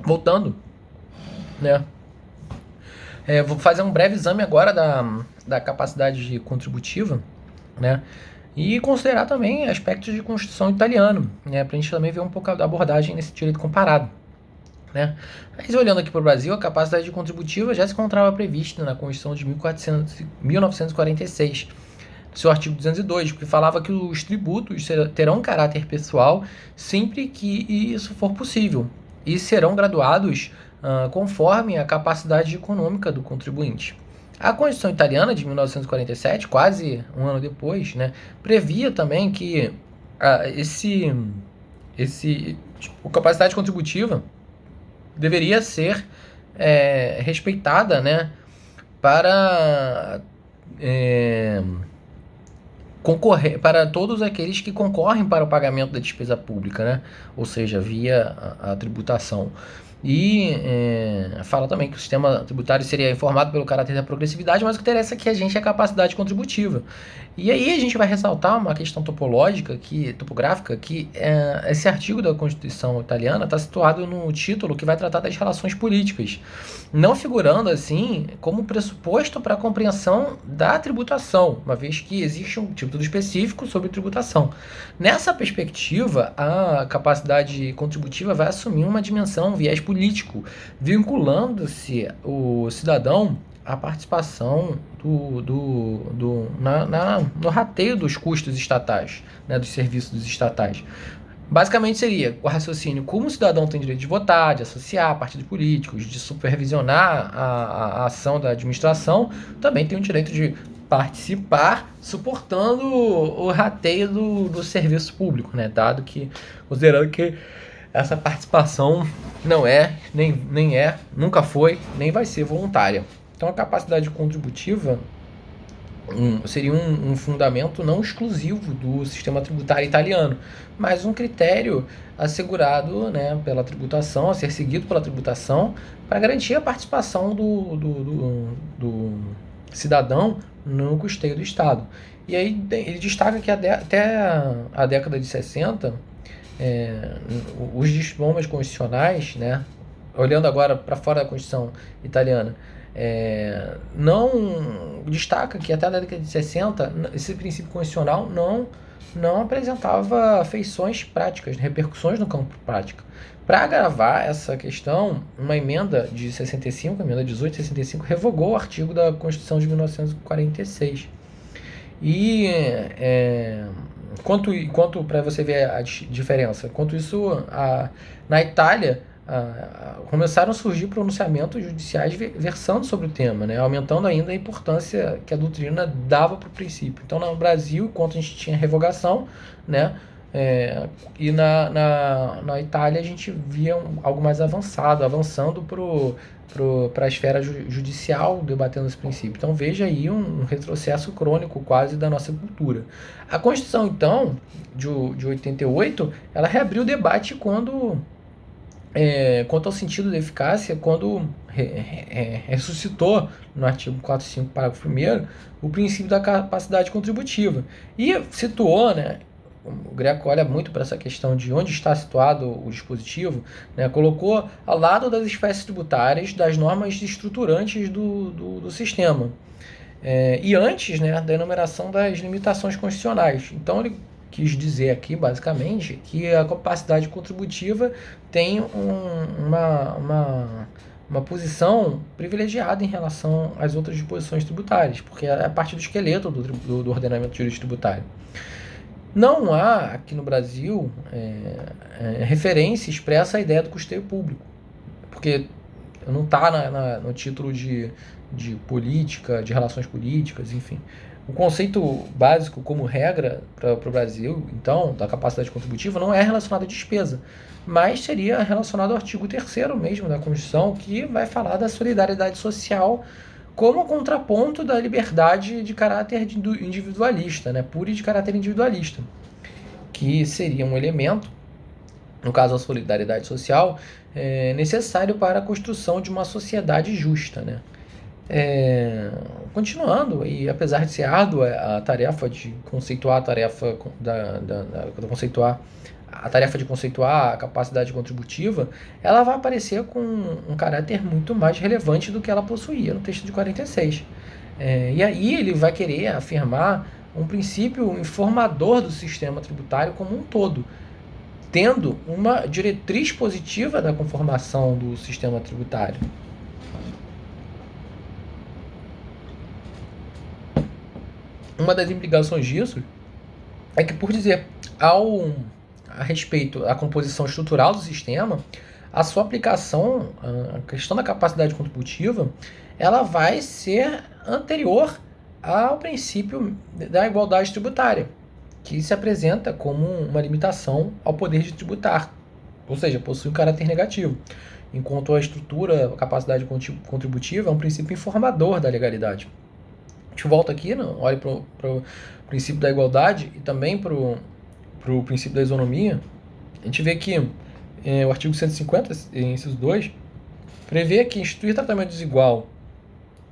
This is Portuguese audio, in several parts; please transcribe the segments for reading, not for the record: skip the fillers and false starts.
Voltando, né? Vou fazer um breve exame agora da capacidade contributiva, né? E considerar também aspectos de Constituição italiana, né? Para a gente também ver um pouco da abordagem nesse direito comparado, né? Mas olhando aqui para o Brasil, a capacidade contributiva já se encontrava prevista na Constituição de 1946, seu artigo 202, que falava que os tributos terão caráter pessoal sempre que isso for possível e serão graduados conforme a capacidade econômica do contribuinte. A Constituição Italiana de 1947, quase um ano depois, né, previa também que a capacidade contributiva deveria ser respeitada, né, para concorrer para todos aqueles que concorrem para o pagamento da despesa pública, né? Ou seja, via a tributação. E fala também que o sistema tributário seria informado pelo caráter da progressividade, mas o que interessa aqui a gente é a capacidade contributiva. E aí a gente vai ressaltar uma questão topográfica, que esse artigo da Constituição italiana está situado no título que vai tratar das relações políticas, não figurando assim como pressuposto para a compreensão da tributação, uma vez que existe um título específico sobre tributação. Nessa perspectiva, a capacidade contributiva vai assumir uma dimensão, um viés político, vinculando-se o cidadão à participação no rateio dos custos estatais, né, dos serviços estatais. Basicamente seria o raciocínio: como o cidadão tem direito de votar, de associar partidos políticos, de supervisionar a ação da administração, também tem o direito de participar suportando o rateio do serviço público, né? Dado que, considerando que essa participação não nunca foi, nem vai ser voluntária. Então a capacidade contributiva seria um fundamento não exclusivo do sistema tributário italiano, mas um critério assegurado, né, pela tributação, a ser seguido pela tributação, para garantir a participação do cidadão no custeio do Estado. E aí ele destaca que até a década de 60, os diplomas constitucionais, né, olhando agora para fora da Constituição italiana, não destaca que até a década de 60 esse princípio constitucional não apresentava feições práticas, repercussões no campo prático. Para agravar essa questão, uma emenda de 65, a emenda 1865, revogou o artigo da Constituição de 1946. E quanto para você ver a diferença, quanto isso na Itália começaram a surgir pronunciamentos judiciais versando sobre o tema, né, aumentando ainda a importância que a doutrina dava para o princípio. Então, no Brasil, enquanto a gente tinha revogação, né, e na Itália a gente via algo mais avançando para a esfera judicial, debatendo esse princípio. Então veja aí um retrocesso crônico quase da nossa cultura. A Constituição, então, de 88, ela reabriu o debate quanto ao sentido da eficácia, quando ressuscitou no artigo 45, parágrafo 1º, o princípio da capacidade contributiva. E situou, né, o Greco olha muito para essa questão de onde está situado o dispositivo, né, colocou ao lado das espécies tributárias das normas estruturantes do sistema. E antes, né, da enumeração das limitações constitucionais. Então ele quis dizer aqui, basicamente, que a capacidade contributiva tem uma posição privilegiada em relação às outras disposições tributárias, porque é parte do esqueleto do ordenamento jurídico tributário. Não há, aqui no Brasil, referência expressa à ideia do custeio público, porque não está no título de política, de relações políticas, enfim. O conceito básico como regra para o Brasil, então, da capacidade contributiva, não é relacionado à despesa, mas seria relacionado ao artigo 3º mesmo da Constituição, que vai falar da solidariedade social como contraponto da liberdade de caráter individualista, né, pura e de caráter individualista, que seria um elemento, no caso a solidariedade social, necessário para a construção de uma sociedade justa, né. Continuando, e apesar de ser árdua a tarefa de conceituar conceituar a tarefa de conceituar a capacidade contributiva, ela vai aparecer com um caráter muito mais relevante do que ela possuía no texto de 46. E aí ele vai querer afirmar um princípio informador do sistema tributário como um todo, tendo uma diretriz positiva da conformação do sistema tributário. Uma das implicações disso é que, por dizer a respeito da composição estrutural do sistema, a sua aplicação, a questão da capacidade contributiva, ela vai ser anterior ao princípio da igualdade tributária, que se apresenta como uma limitação ao poder de tributar, ou seja, possui um caráter negativo, enquanto a estrutura, a capacidade contributiva é um princípio informador da legalidade. A gente volta aqui, olha para o princípio da igualdade e também para o princípio da isonomia. A gente vê que o artigo 150, inciso 2, prevê que instituir tratamento desigual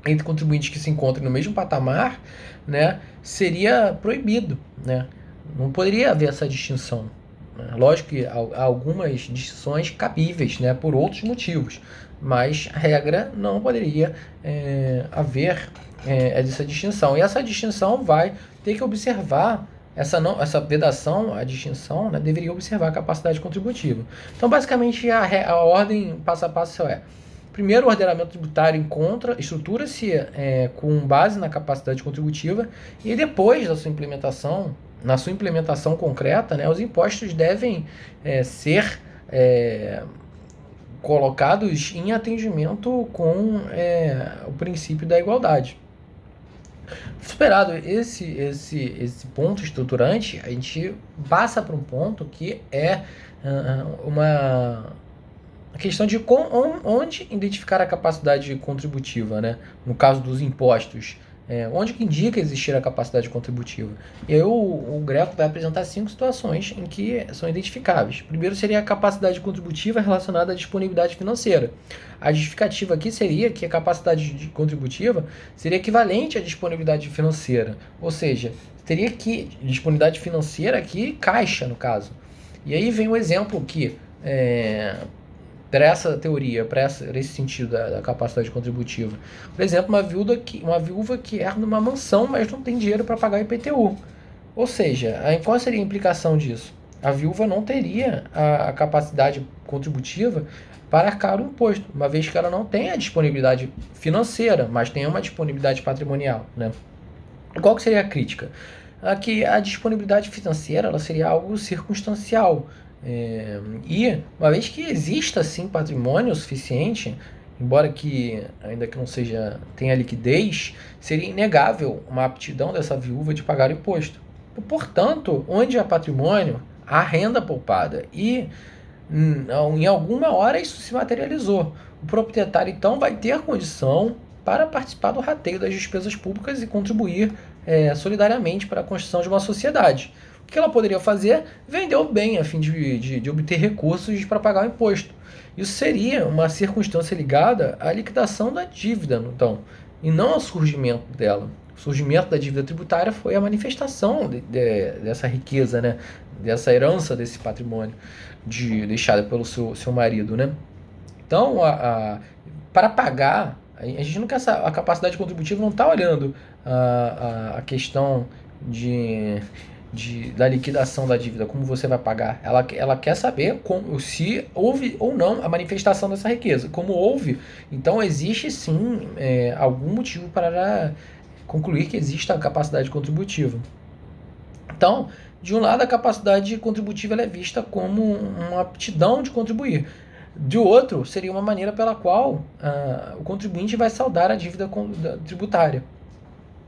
entre contribuintes que se encontram no mesmo patamar, né, seria proibido, né? Não poderia haver essa distinção. Lógico que há algumas distinções cabíveis, né, por outros motivos, mas a regra não poderia haver essa distinção. E essa distinção vai ter que observar, essa vedação, a distinção, né, deveria observar a capacidade contributiva. Então, basicamente, a ordem passo a passo é: primeiro, o ordenamento tributário estrutura-se com base na capacidade contributiva, e depois da sua implementação, na sua implementação concreta, né, os impostos devem ser colocados em atendimento com o princípio da igualdade. Superado esse ponto estruturante, a gente passa para um ponto que é uma questão de onde identificar a capacidade contributiva, né? No caso dos impostos, onde que indica existir a capacidade contributiva? E aí o Greco vai apresentar 5 situações em que são identificáveis. Primeiro seria a capacidade contributiva relacionada à disponibilidade financeira. A justificativa aqui seria que a capacidade contributiva seria equivalente à disponibilidade financeira, ou seja, teria que disponibilidade financeira aqui, caixa no caso. E aí vem o exemplo que para essa teoria, para esse sentido da capacidade contributiva. Por exemplo, uma viúva que herda numa mansão, mas não tem dinheiro para pagar IPTU. Ou seja, qual seria a implicação disso? A viúva não teria a capacidade contributiva para arcar o imposto, uma vez que ela não tem a disponibilidade financeira, mas tem uma disponibilidade patrimonial, né? Qual que seria a crítica? Que a disponibilidade financeira ela seria algo circunstancial. E uma vez que exista sim patrimônio suficiente, embora que ainda que não tenha liquidez, seria inegável uma aptidão dessa viúva de pagar o imposto. Portanto, onde há patrimônio, há renda poupada e em alguma hora isso se materializou. O proprietário então vai ter condição para participar do rateio das despesas públicas e contribuir solidariamente para a construção de uma sociedade. O que ela poderia fazer? Vender o bem a fim de obter recursos para pagar o imposto. Isso seria uma circunstância ligada à liquidação da dívida, então, e não ao surgimento dela. O surgimento da dívida tributária foi a manifestação dessa riqueza, né? Dessa herança desse patrimônio deixado pelo seu marido, né? Então, para pagar, a gente não quer a capacidade contributiva não está olhando a questão da liquidação da dívida, como você vai pagar. Ela quer saber se houve ou não a manifestação dessa riqueza. Como houve, então existe sim algum motivo para concluir que existe a capacidade contributiva. Então, de um lado, a capacidade contributiva ela é vista como uma aptidão de contribuir. De outro, seria uma maneira pela qual o contribuinte vai saldar a dívida tributária.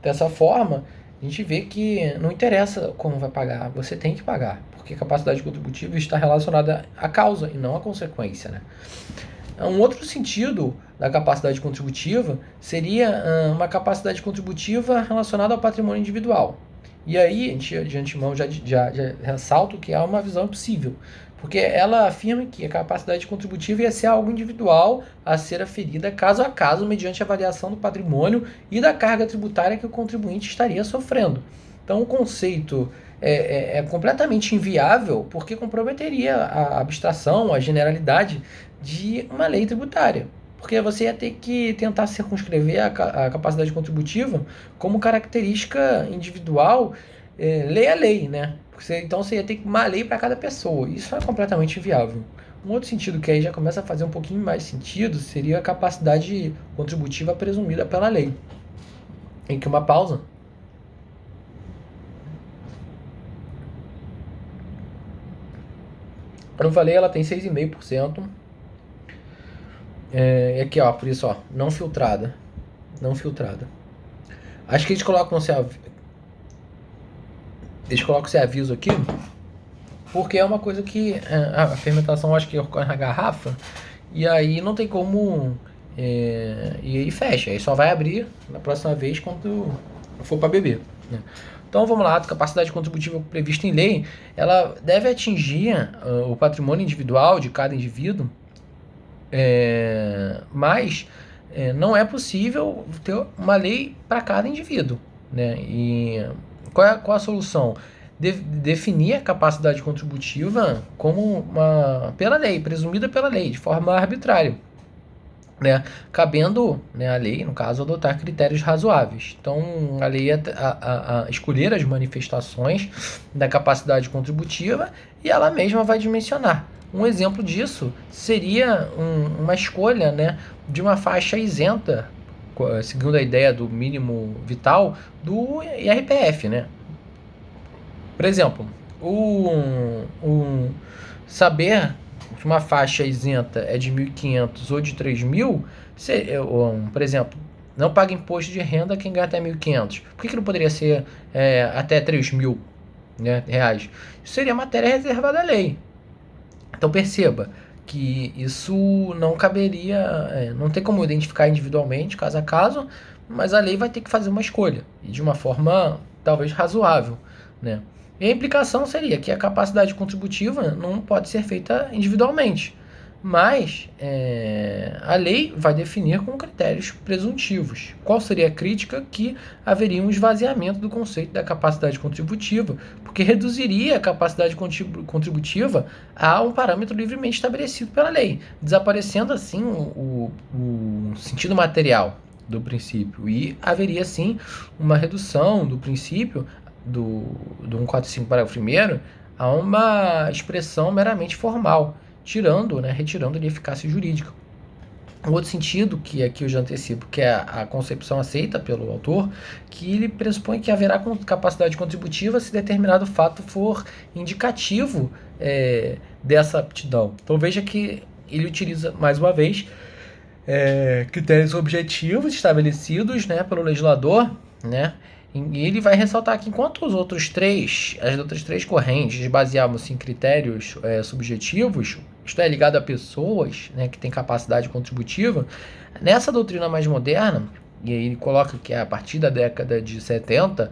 Dessa forma, a gente vê que não interessa como vai pagar, você tem que pagar, porque a capacidade contributiva está relacionada à causa e não à consequência, né? Um outro sentido da capacidade contributiva seria uma capacidade contributiva relacionada ao patrimônio individual. E aí, a gente de antemão já ressalto que há uma visão possível, porque ela afirma que a capacidade contributiva ia ser algo individual a ser aferida caso a caso mediante a avaliação do patrimônio e da carga tributária que o contribuinte estaria sofrendo. Então, o conceito é completamente inviável, porque comprometeria a abstração, a generalidade de uma lei tributária. Porque você ia ter que tentar circunscrever a capacidade contributiva como característica individual, lei a lei, né? Então você ia ter uma lei para cada pessoa. Isso é completamente inviável. Um outro sentido que aí já começa a fazer um pouquinho mais sentido seria a capacidade contributiva presumida pela lei. Em que uma pausa. Eu não falei, ela tem 6,5%. E aqui, ó, por isso, ó, não filtrada. Não filtrada. Acho que eles colocam esse aviso aqui, porque é uma coisa que a fermentação acho que ocorre na garrafa, e aí não tem como. E aí fecha, aí só vai abrir na próxima vez quando for para beber, né? Então vamos lá, a capacidade contributiva prevista em lei, ela deve atingir o patrimônio individual de cada indivíduo, mas não é possível ter uma lei para cada indivíduo, né? E qual a solução? Definir a capacidade contributiva como pela lei, presumida pela lei, de forma arbitrária, né? Cabendo, né, a lei, no caso, adotar critérios razoáveis. Então, a lei a escolher as manifestações da capacidade contributiva e ela mesma vai dimensionar. Um exemplo disso seria uma escolha, né, de uma faixa isenta, seguindo a ideia do mínimo vital, do IRPF, né? Por exemplo, saber que uma faixa isenta é de 1.500 ou de 3.000, por exemplo, não paga imposto de renda quem ganha até 1.500. Por que não poderia ser até 3.000, né, reais? Isso seria matéria reservada à lei. Então perceba que isso não caberia, não tem como identificar individualmente, caso a caso, mas a lei vai ter que fazer uma escolha, e de uma forma talvez razoável, né? E a implicação seria que a capacidade contributiva não pode ser feita individualmente, mas a lei vai definir com critérios presuntivos. Qual seria a crítica? Que haveria um esvaziamento do conceito da capacidade contributiva, porque reduziria a capacidade contributiva a um parâmetro livremente estabelecido pela lei, desaparecendo assim o sentido material do princípio, e haveria sim uma redução do princípio do 145, parágrafo 1º, a uma expressão meramente formal, retirando-lhe eficácia jurídica. Um outro sentido, que aqui eu já antecipo, que é a concepção aceita pelo autor, que ele pressupõe que haverá capacidade contributiva se determinado fato for indicativo dessa aptidão. Então veja que ele utiliza, mais uma vez, critérios objetivos estabelecidos, né, pelo legislador, né? E ele vai ressaltar que enquanto as outras três correntes baseavam-se em critérios subjetivos, isto é, ligado a pessoas, né, que têm capacidade contributiva, nessa doutrina mais moderna, e aí ele coloca que a partir da década de 70,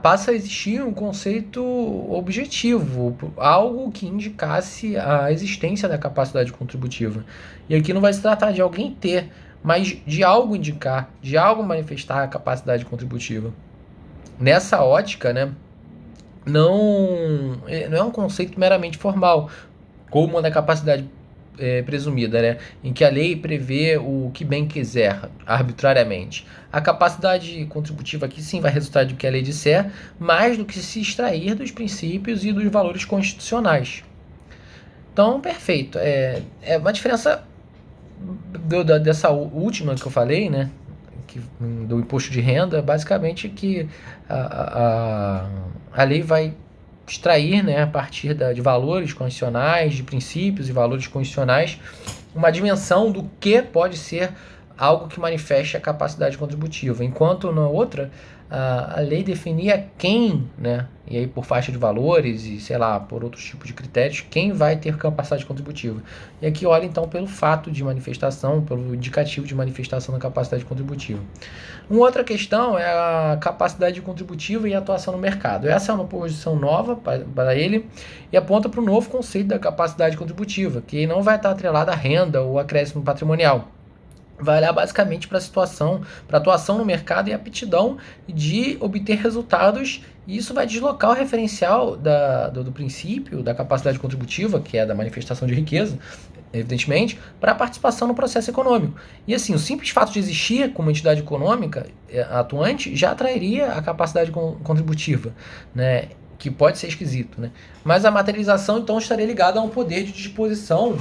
passa a existir um conceito objetivo, algo que indicasse a existência da capacidade contributiva. E aqui não vai se tratar de alguém ter, mas de algo indicar, de algo manifestar a capacidade contributiva. Nessa ótica, né, não é um conceito meramente formal, como a da capacidade presumida, né, em que a lei prevê o que bem quiser, arbitrariamente. A capacidade contributiva aqui sim vai resultar do que a lei disser, mais do que se extrair dos princípios e dos valores constitucionais. Então, perfeito. É uma diferença dessa última que eu falei, né, do imposto de renda, basicamente que a lei vai extrair, né, a partir de valores constitucionais, de princípios e valores constitucionais, uma dimensão do que pode ser algo que manifeste a capacidade contributiva, enquanto na outra a lei definia quem, né, e aí por faixa de valores e sei lá, por outros tipos de critérios, quem vai ter capacidade contributiva. E aqui olha então pelo fato de manifestação, pelo indicativo de manifestação da capacidade contributiva. Uma outra questão é a capacidade contributiva e atuação no mercado. Essa é uma posição nova para ele e aponta para o novo conceito da capacidade contributiva, que não vai estar atrelada à renda ou acréscimo patrimonial. Vai olhar basicamente para a atuação no mercado e aptidão de obter resultados E isso vai deslocar o referencial do princípio da capacidade contributiva, que é da manifestação de riqueza, evidentemente, para a participação no processo econômico. E assim, o simples fato de existir como entidade econômica atuante já atrairia a capacidade contributiva, né? Que pode ser esquisito, né? Mas a materialização, então, estaria ligada a um poder de disposição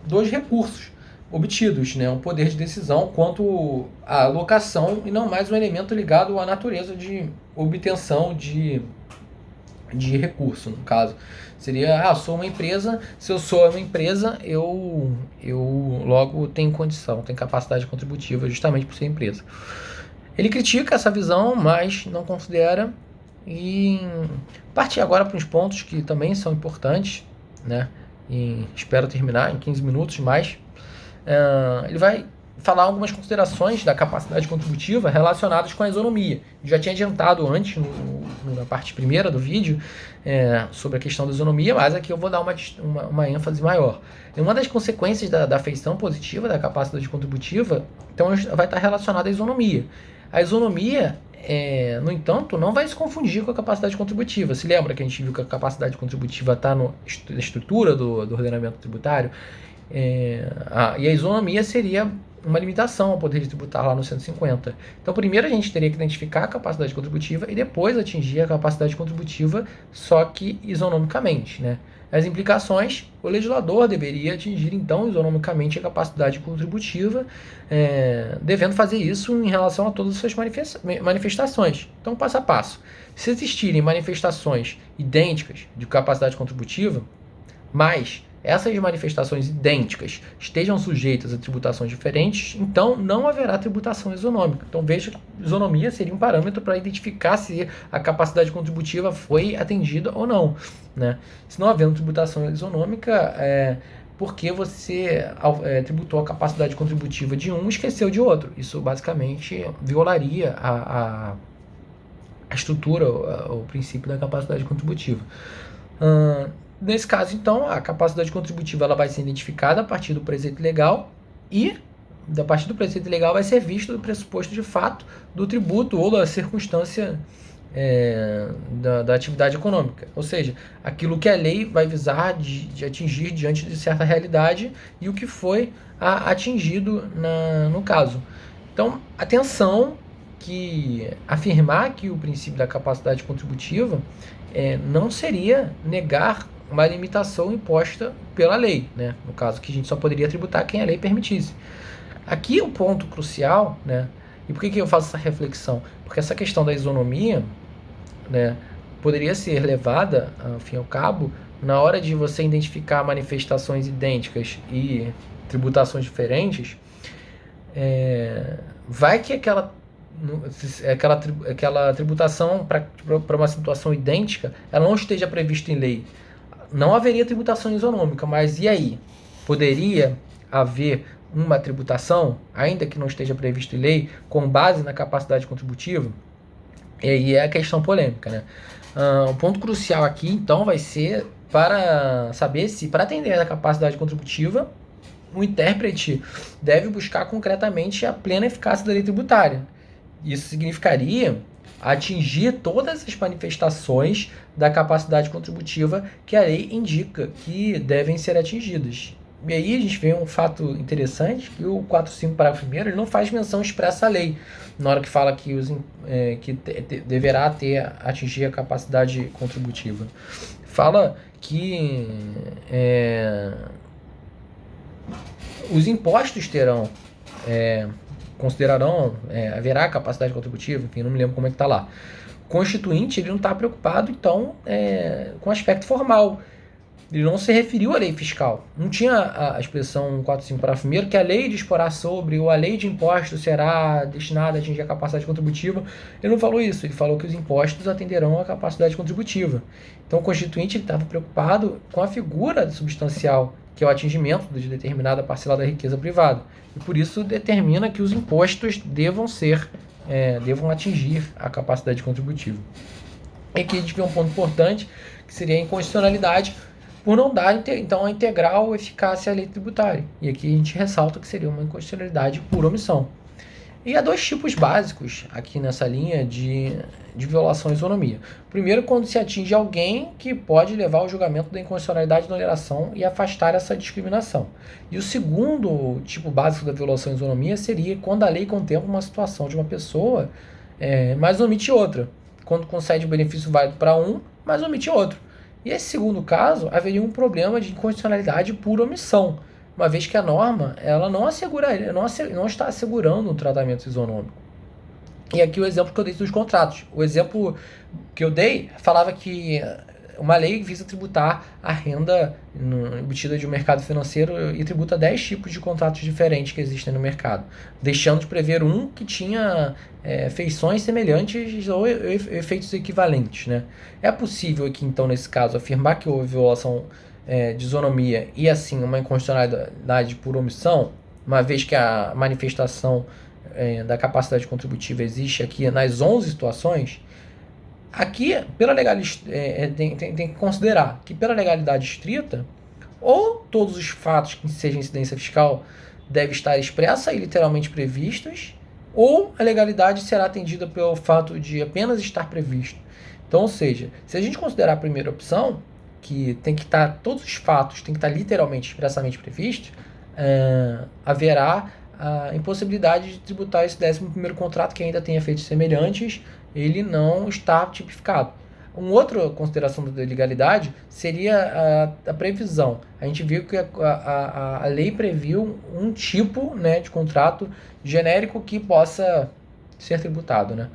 dos recursos obtidos, né? Um poder de decisão quanto à alocação e não mais um elemento ligado à natureza de obtenção de recurso, no caso. Seria, sou uma empresa, se eu sou uma empresa, eu logo tenho condição, tenho capacidade contributiva justamente por ser empresa. Ele critica essa visão, mas não considera. E partir agora para uns pontos que também são importantes, né? E espero terminar em 15 minutos, mas ele vai falar algumas considerações da capacidade contributiva relacionadas com a isonomia. Eu já tinha adiantado antes, na parte primeira do vídeo, sobre a questão da isonomia, mas aqui eu vou dar uma ênfase maior. E uma das consequências da feição positiva da capacidade contributiva, então, vai estar relacionada à isonomia. A isonomia, no entanto, não vai se confundir com a capacidade contributiva. Se lembra que a gente viu que a capacidade contributiva está na estrutura do ordenamento tributário? E a isonomia seria uma limitação ao poder de tributar lá no 150. Então, primeiro a gente teria que identificar a capacidade contributiva e depois atingir a capacidade contributiva, só que isonomicamente, né? As implicações, o legislador deveria atingir, então, isonomicamente a capacidade contributiva, devendo fazer isso em relação a todas as suas manifestações. Então, passo a passo. Se existirem manifestações idênticas de capacidade contributiva, mas essas manifestações idênticas estejam sujeitas a tributações diferentes, então não haverá tributação isonômica. Então veja que isonomia seria um parâmetro para identificar se a capacidade contributiva foi atendida ou não, né? Se não havendo tributação isonômica, porque você tributou a capacidade contributiva de um e esqueceu de outro. Isso basicamente violaria a estrutura, o princípio da capacidade contributiva. Nesse caso, então, a capacidade contributiva ela vai ser identificada a partir do preceito legal e, a partir do preceito legal, vai ser visto o pressuposto de fato do tributo ou da circunstância da atividade econômica. Ou seja, aquilo que a lei vai visar de atingir diante de certa realidade e o que foi atingido no caso. Então, atenção que afirmar que o princípio da capacidade contributiva não seria negar uma limitação imposta pela lei, né? No caso que a gente só poderia tributar quem a lei permitisse. Aqui o ponto crucial, né? E por que eu faço essa reflexão? Porque essa questão da isonomia, né, poderia ser levada, ao fim e ao cabo, na hora de você identificar manifestações idênticas e tributações diferentes, vai que aquela tributação para uma situação idêntica, ela não esteja prevista em lei. Não haveria tributação isonômica, mas e aí? Poderia haver uma tributação, ainda que não esteja previsto em lei, com base na capacidade contributiva? E aí é a questão polêmica, né? O ponto crucial aqui, então, vai ser para saber se, para atender a capacidade contributiva, o intérprete deve buscar concretamente a plena eficácia da lei tributária. Isso significaria atingir todas as manifestações da capacidade contributiva que a lei indica que devem ser atingidas. E aí a gente vê um fato interessante, que o 45, parágrafo 1º, ele não faz menção expressa à lei, na hora que fala que, deverá atingir a capacidade contributiva. Fala que os impostos considerarão, haverá capacidade contributiva, enfim, não me lembro como é que está lá. O constituinte, ele não está preocupado, então, com o aspecto formal. Ele não se referiu à lei fiscal. Não tinha a expressão 45, parágrafo 1º, que a lei disporá sobre, ou a lei de impostos será destinada a atingir a capacidade contributiva. Ele não falou isso, ele falou que os impostos atenderão à capacidade contributiva. Então, o constituinte estava preocupado com a figura substancial, que é o atingimento de determinada parcela da riqueza privada. E por isso determina que os impostos devam atingir a capacidade contributiva. E aqui a gente vê um ponto importante, que seria a inconstitucionalidade, por não dar, então, a integral eficácia à lei tributária. E aqui a gente ressalta que seria uma inconstitucionalidade por omissão. E há dois tipos básicos aqui nessa linha de violação à isonomia. Primeiro, quando se atinge alguém que pode levar ao julgamento da inconstitucionalidade da oneração e afastar essa discriminação. E o segundo tipo básico da violação à isonomia seria quando a lei contempla uma situação de uma pessoa, mas omite outra. Quando concede benefício válido para um, mas omite outro. E esse segundo caso, haveria um problema de inconstitucionalidade por omissão, uma vez que a norma ela não está assegurando um tratamento isonômico. E aqui o exemplo que eu dei dos contratos. O exemplo que eu dei falava que uma lei visa tributar a renda obtida de um mercado financeiro e tributa 10 tipos de contratos diferentes que existem no mercado, deixando de prever um que tinha feições semelhantes ou efeitos equivalentes, né? É possível aqui, então, nesse caso, afirmar que houve violação de isonomia e, assim, uma inconstitucionalidade por omissão, uma vez que a manifestação da capacidade contributiva existe aqui nas 11 situações. Aqui, pela legalidade, tem que considerar que, pela legalidade estrita, ou todos os fatos que sejam incidência fiscal devem estar expressa e literalmente previstos, ou a legalidade será atendida pelo fato de apenas estar previsto. Então, ou seja, se a gente considerar a primeira opção, que tem que estar, todos os fatos tem que estar literalmente, expressamente previstos, haverá a impossibilidade de tributar esse 11º contrato que ainda tenha efeitos semelhantes, ele não está tipificado. Uma outra consideração da legalidade seria a previsão. A gente viu que a lei previu um tipo, né, de contrato genérico que possa ser tributado, né?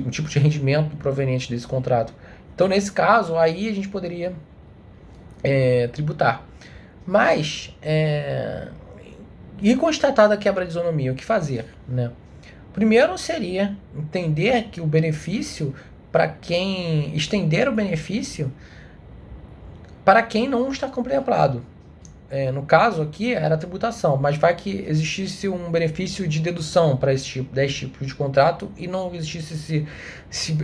Um tipo de rendimento proveniente desse contrato. Então, nesse caso, aí a gente poderia tributar. Mas, e constatada a quebra de isonomia, o que fazer, né? Primeiro seria entender que o benefício, estender o benefício para quem não está contemplado. No caso aqui era a tributação, mas vai que existisse um benefício de dedução para esse tipo, 10 tipos de contrato e não existisse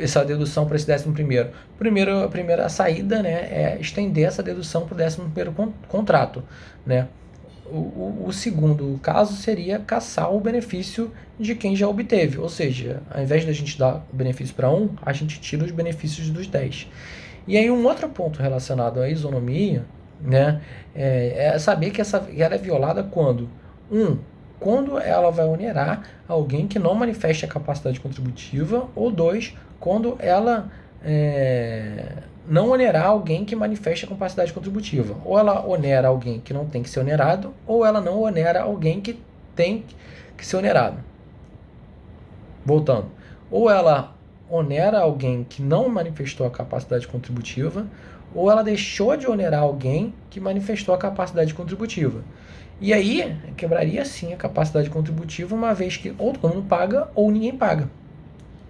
essa dedução para esse 11º. A primeira saída, né, é estender essa dedução para o 11º contrato, né? O segundo caso seria caçar o benefício de quem já obteve, ou seja, ao invés de a gente dar o benefício para um, a gente tira os benefícios dos 10. E aí um outro ponto relacionado à isonomia, né, é saber que ela é violada quando ela vai onerar alguém que não manifeste a capacidade contributiva, ou 2, quando ela não onerar alguém que manifeste a capacidade contributiva. Ou ela onera alguém que não tem que ser onerado, ou ela não onera alguém que tem que ser onerado. Voltando. Ou ela onera alguém que não manifestou a capacidade contributiva, ou ela deixou de onerar alguém que manifestou a capacidade contributiva. E aí, quebraria sim a capacidade contributiva, uma vez que ou todo mundo paga ou ninguém paga.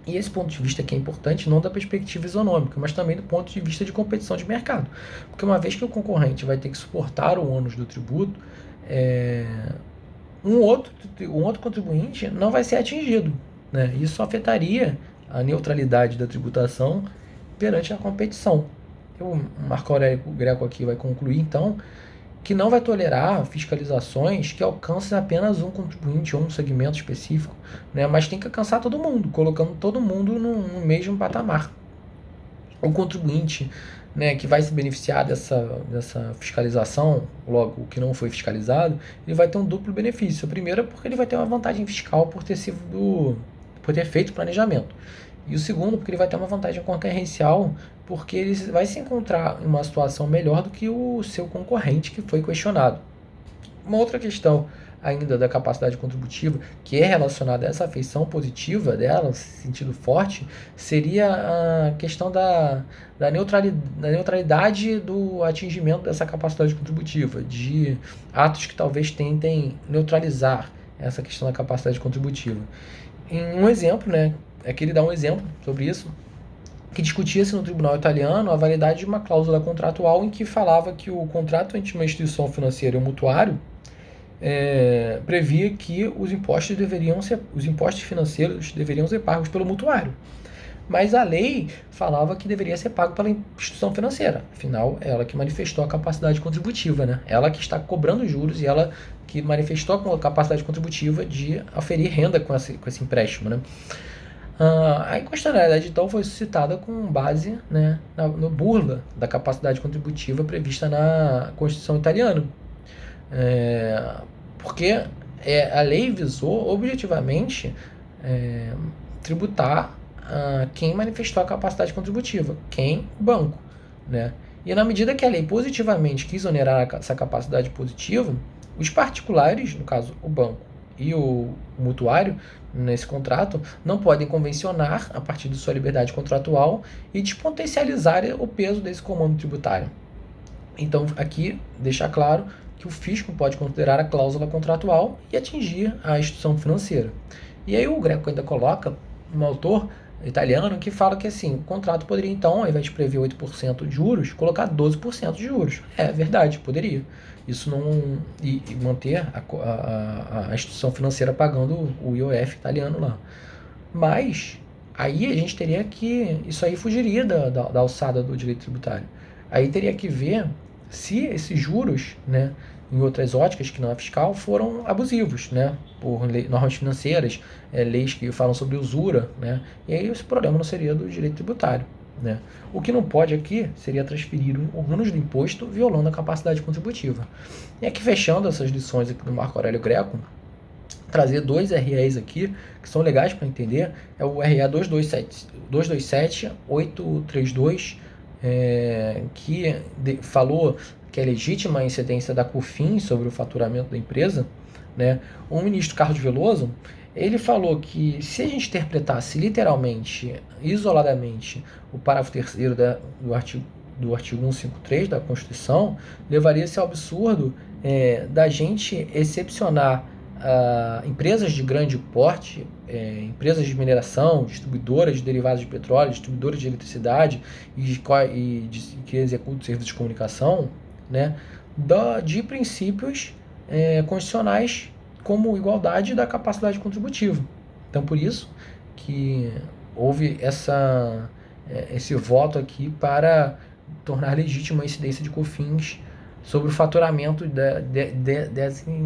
E esse ponto de vista aqui é importante não da perspectiva isonômica, mas também do ponto de vista de competição de mercado. Porque uma vez que o concorrente vai ter que suportar o ônus do tributo, um outro contribuinte não vai ser atingido, né? Isso afetaria a neutralidade da tributação perante a competição. O Marco Aurélio Greco aqui vai concluir, então, que não vai tolerar fiscalizações que alcancem apenas um contribuinte ou um segmento específico, né? Mas tem que alcançar todo mundo, colocando todo mundo no mesmo patamar. O contribuinte, né, que vai se beneficiar dessa fiscalização, logo o que não foi fiscalizado, ele vai ter um duplo benefício. O primeiro é porque ele vai ter uma vantagem fiscal por ter feito o planejamento. E o segundo, porque ele vai ter uma vantagem concorrencial, porque ele vai se encontrar em uma situação melhor do que o seu concorrente que foi questionado. Uma outra questão ainda da capacidade contributiva, que é relacionada a essa afeição positiva dela, sentido forte, seria a questão da neutralidade do atingimento dessa capacidade contributiva, de atos que talvez tentem neutralizar essa questão da capacidade contributiva. Em um exemplo, né, aqui ele dá um exemplo sobre isso, que discutia-se no tribunal italiano a validade de uma cláusula contratual em que falava que o contrato entre uma instituição financeira e um mutuário previa que os impostos financeiros deveriam ser pagos pelo mutuário. Mas a lei falava que deveria ser pago pela instituição financeira. Afinal, é ela que manifestou a capacidade contributiva, né? Ela que está cobrando juros e ela que manifestou a capacidade contributiva de oferir renda com esse empréstimo, né? A inconstitucionalidade, então, foi suscitada com base, né, no burla da capacidade contributiva prevista na Constituição italiana. Porque a lei visou objetivamente tributar quem manifestou a capacidade contributiva, quem? O banco, né? E na medida que a lei positivamente quis onerar essa capacidade positiva, os particulares, no caso o banco e o mutuário, nesse contrato, não podem convencionar a partir de sua liberdade contratual e despotencializar o peso desse comando tributário. Então, aqui, deixar claro que o fisco pode considerar a cláusula contratual e atingir a instituição financeira. E aí o Greco ainda coloca um autor italiano que fala que assim, o contrato poderia então, ao invés de prever 8% de juros, colocar 12% de juros. É verdade, poderia. Isso não. E manter a instituição financeira pagando o IOF italiano lá. Mas aí a gente teria que. Isso aí fugiria da alçada do direito tributário. Aí teria que ver se esses juros, né, em outras óticas que não é fiscal, foram abusivos, né, por normas financeiras, leis que falam sobre usura, né, e aí esse problema não seria do direito tributário, né. O que não pode aqui seria transferir ônus do imposto violando a capacidade contributiva. E aqui fechando essas lições aqui do Marco Aurélio Greco, trazer dois REs aqui que são legais para entender, é o RE 227.832, que falou que é legítima a incidência da COFINS sobre o faturamento da empresa, né? O ministro Carlos Veloso, ele falou que se a gente interpretasse literalmente, isoladamente, o parágrafo 3º do artigo 153 da Constituição, levaria-se ao absurdo da gente excepcionar empresas de grande porte, empresas de mineração, distribuidoras de derivados de petróleo, distribuidoras de eletricidade que executam serviços de comunicação, né, de princípios constitucionais como igualdade da capacidade contributiva. Então, por isso que houve esse voto aqui para tornar legítima a incidência de COFINS sobre o faturamento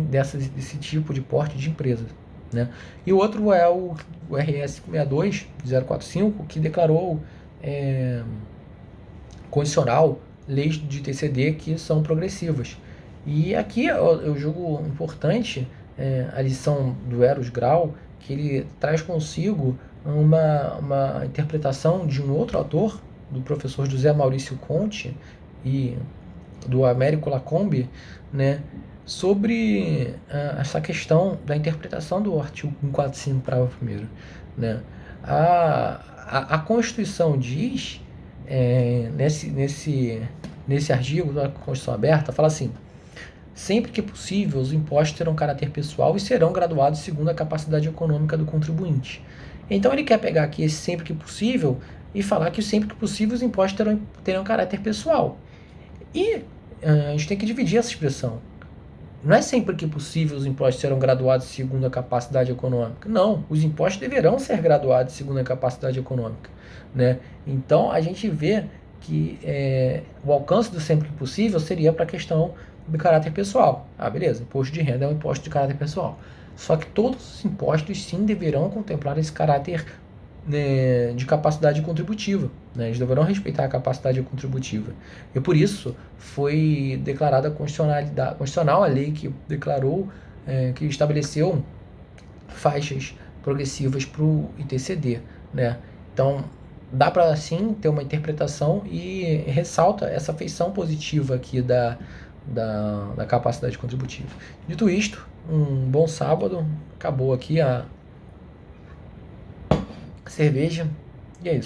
desse tipo de porte de empresas, né? E o outro é o RS 62045, que declarou condicional leis de TCD que são progressivas. E aqui eu julgo importante a lição do Eros Grau, que ele traz consigo uma interpretação de um outro autor, do professor José Maurício Conte e do Américo Lacombe, né, sobre essa questão da interpretação do artigo 145, parágrafo 1º, né? A Constituição diz, nesse artigo da Constituição Aberta, fala assim: sempre que possível, os impostos terão caráter pessoal e serão graduados segundo a capacidade econômica do contribuinte. Então ele quer pegar aqui esse sempre que possível e falar que sempre que possível os impostos terão caráter pessoal. E a gente tem que dividir essa expressão. Não é sempre que possível os impostos serão graduados segundo a capacidade econômica. Não, os impostos deverão ser graduados segundo a capacidade econômica, né? Então a gente vê que o alcance do sempre que possível seria para a questão do caráter pessoal. Beleza, imposto de renda é um imposto de caráter pessoal. Só que todos os impostos sim deverão contemplar esse caráter de capacidade contributiva, né? Eles deverão respeitar a capacidade contributiva. E por isso foi declarada constitucional a lei que declarou, que estabeleceu faixas progressivas para o ITCD, né? Então dá para sim ter uma interpretação e ressalta essa feição positiva aqui da capacidade contributiva. Dito isto, um bom sábado, acabou aqui a cerveja, e é isso.